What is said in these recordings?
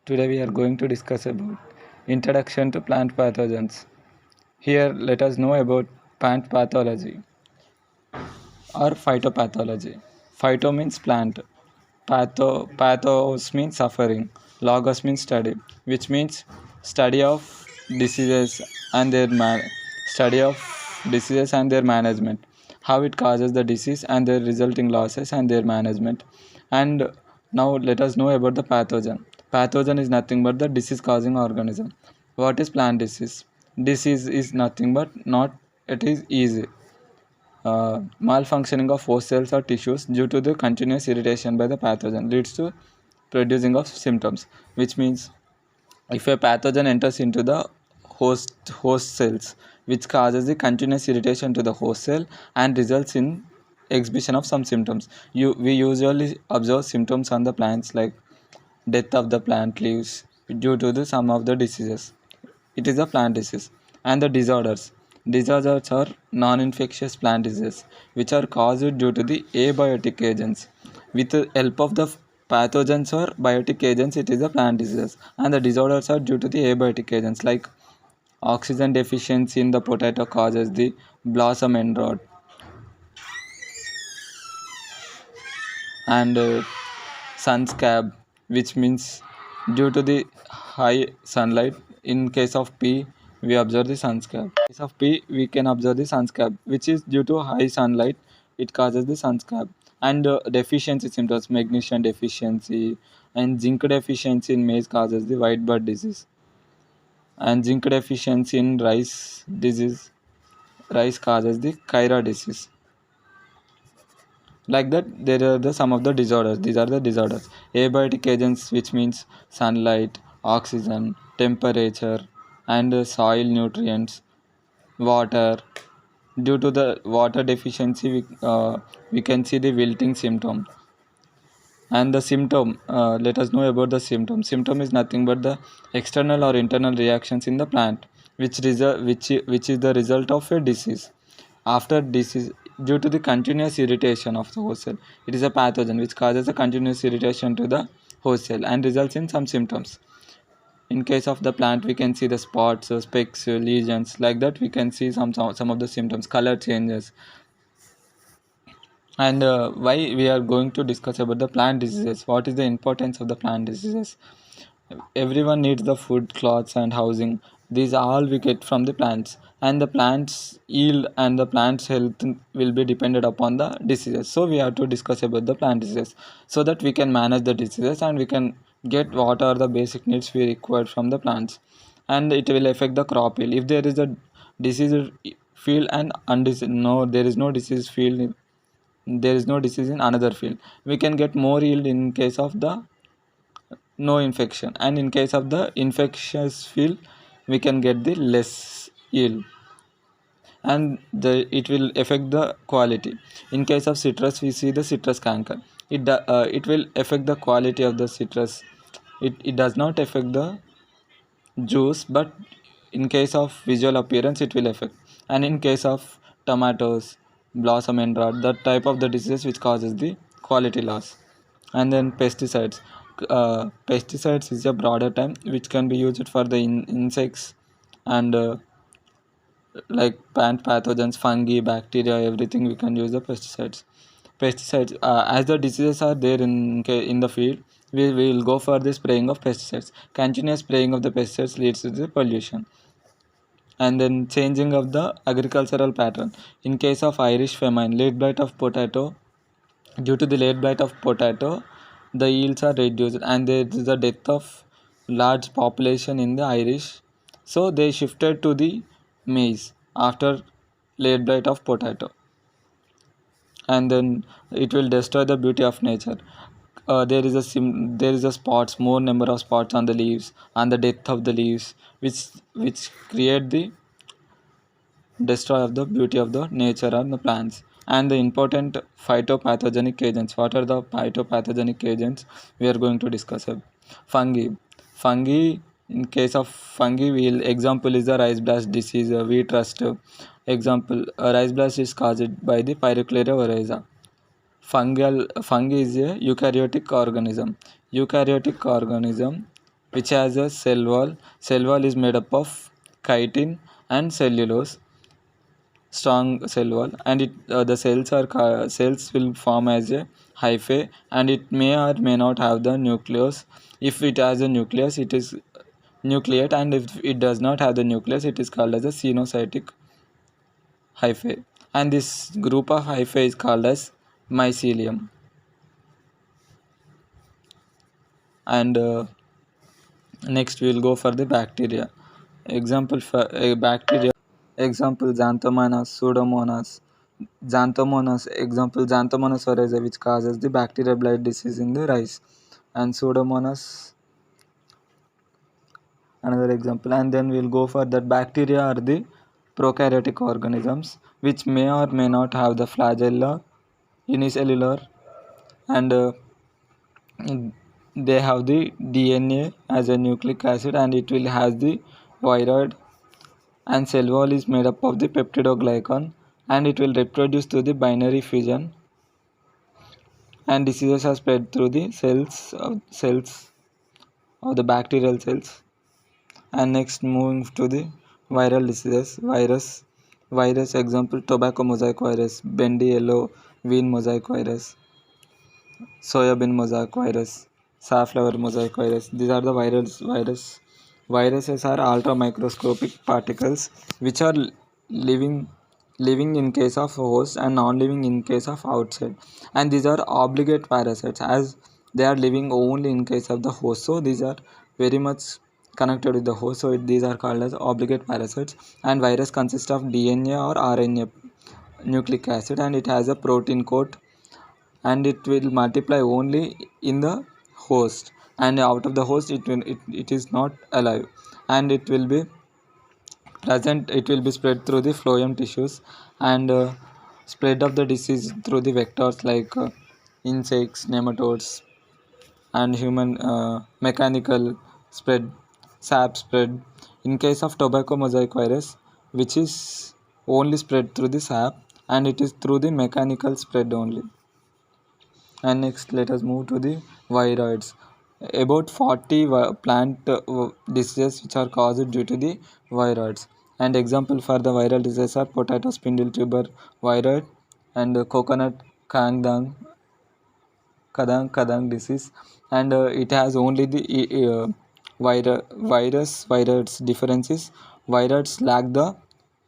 Today we are going to discuss about introduction to plant pathogens. Here let us know about plant pathology or phytopathology. Phyto means plant. Pathos means suffering. Logos means study, which means study of diseases and their study of diseases and their management. How it causes the disease and their resulting losses and their management. And now let us know about the pathogen. Pathogen is nothing but the disease causing organism. What is plant disease? Disease is nothing but not it is easy malfunctioning of host cells or tissues due to the continuous irritation by the pathogen leads to producing of symptoms, which means if a pathogen enters into the host cells, which causes the continuous irritation to the host cell and results in exhibition of some symptoms. We usually observe symptoms on the plants like death of the plant leaves due to the some of the diseases. It is a plant disease. And the disorders. Disorders are non-infectious plant diseases which are caused due to the abiotic agents. With the help of the pathogens or biotic agents, it is a plant disease. And the disorders are due to the abiotic agents like oxygen deficiency in the potato causes the blossom end rot, and sun scab, which means due to the high sunlight. In case of P, we observe the sun scab. In case of P, we can observe the sun scab, which is due to high sunlight. It causes the sun scab. And deficiency symptoms, magnesium deficiency and zinc deficiency in maize causes the white bud disease. And zinc deficiency in rice causes the Kyra disease. Like that, there are the some of the disorders. These are the disorders. Abiotic agents, which means sunlight, oxygen, temperature, and soil nutrients, water. Due to the water deficiency, we can see the wilting symptom. And the symptom, let us know about the symptom. Symptom is nothing but the external or internal reactions in the plant, which is the result of a disease. After disease, due to the continuous irritation of the host cell, it is a pathogen which causes a continuous irritation to the host cell and results in some symptoms. In case of the plant, we can see the spots, specks, lesions. Like that, we can see some of the symptoms, color changes. And why we are going to discuss about the plant diseases. What is the importance of the plant diseases? Everyone needs the food, clothes, and housing. These all we get from the plants, and the plants yield and the plants health will be dependent upon the diseases. So we have to discuss about the plant diseases so that we can manage the diseases and we can get what are the basic needs we require from the plants. And it will affect the crop yield. If there is a disease field and no, there is no disease field, there is no disease in another field, we can get more yield in case of the no infection, and in case of the infectious field we can get the less yield, and it will affect the quality. In case of citrus, we see the citrus canker. It will affect the quality of the citrus. It does not affect the juice, but in case of visual appearance it will affect. And in case of tomatoes, blossom end rot, that type of the disease which causes the quality loss. And then pesticides. Pesticides is a broader term which can be used for the insects and like plant pathogens, fungi, bacteria, everything we can use the pesticides. As the diseases are there in the field, we will go for the spraying of pesticides. Continuous spraying of the pesticides leads to the pollution. And then changing of the agricultural pattern. In case of Irish famine, late blight of potato, due to the late blight of potato, the yields are reduced and there is the death of large population in the Irish. So they shifted to the maize after late blight of potato. And then it will destroy the beauty of nature. There is a spots, more number of spots on the leaves and the death of the leaves, which create the destroy of the beauty of the nature and the plants. And the important phytopathogenic agents. What are the phytopathogenic agents we are going to discuss? Fungi. In case of fungi, we'll example is the rice blast disease, wheat rust. Example, rice blast is caused by the Pyroclaria oryza. Fungi is a eukaryotic organism. Eukaryotic organism which has a cell wall. Cell wall is made up of chitin and cellulose, strong cell wall, and the cells will form as a hyphae, and it may or may not have the nucleus. If it has a nucleus, it is nucleate, and if it does not have the nucleus, it is called as a xenocytic hyphae, and this group of hyphae is called as mycelium. And next we will go for the bacteria. Example for a bacteria, example Xanthomonas, Pseudomonas. Xanthomonas, example Xanthomonas oryzae, which causes the bacterial blight disease in the rice, and Pseudomonas another example. And then we'll go for that bacteria are the prokaryotic organisms which may or may not have the flagella, unicellular, and they have the DNA as a nucleic acid, and it will has the viroid, and cell wall is made up of the peptidoglycan, and it will reproduce through the binary fission, and diseases are spread through the cells of the bacterial cells. And next moving to the viral diseases. Virus example tobacco mosaic virus, bendy yellow bean mosaic virus, soybean mosaic virus, safflower mosaic virus. These are the viruses are ultra microscopic particles which are living living in case of host and non-living in case of outside, and these are obligate parasites as they are living only in case of the host, so these are very much connected with the host, so these are called as obligate parasites. And virus consists of DNA or RNA nucleic acid, and it has a protein coat, and it will multiply only in the host, and out of the host it is not alive, and it will be spread through the phloem tissues, and spread of the disease through the vectors like insects, nematodes, and human mechanical spread, sap spread. In case of tobacco mosaic virus, which is only spread through the sap, and it is through the mechanical spread only. And next, let us move to the viroids. About 40 plant diseases which are caused due to the viroids. And example for the viral diseases are potato spindle tuber viroid, and coconut kangdang kadang disease. And it has only the viroids differences. Viroids lack the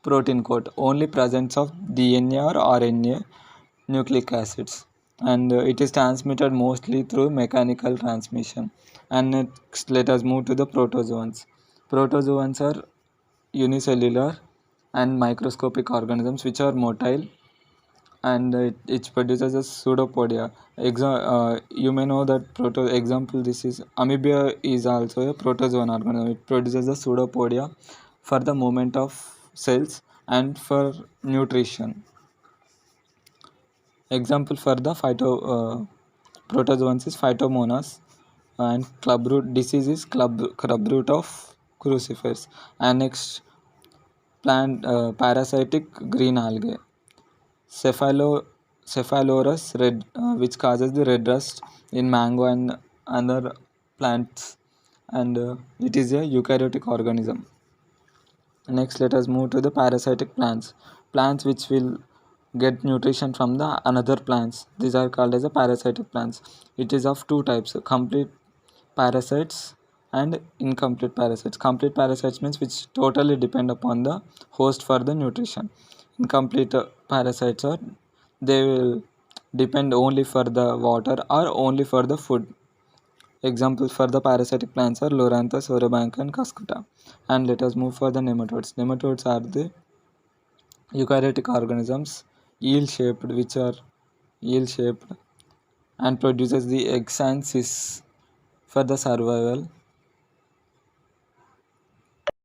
protein coat, only presence of DNA or RNA nucleic acids, and it is transmitted mostly through mechanical transmission. And next, let us move to the protozoans. Protozoans are unicellular and microscopic organisms which are motile, and it produces a pseudopodia. You may know that example this is amoeba is also a protozoan organism. It produces a pseudopodia for the movement of cells and for nutrition. Example for the protozoans is Phytomonas, and clubroot disease is clubroot of crucifers. And next, plant parasitic green algae, Cephalorus red, which causes the red rust in mango and other plants, and it is a eukaryotic organism. Next, let us move to the parasitic plants. Plants which will get nutrition from the another plants. These are called as a parasitic plants. It is of two types: complete parasites and incomplete parasites. Complete parasites means which totally depend upon the host for the nutrition. Incomplete parasites are they will depend only for the water or only for the food. Examples for the parasitic plants are Loranthus, Orobank, and Cuscuta. And let us move for the nematodes. Nematodes are the eukaryotic organisms, eel shaped, and produces the eggs and cysts for the survival.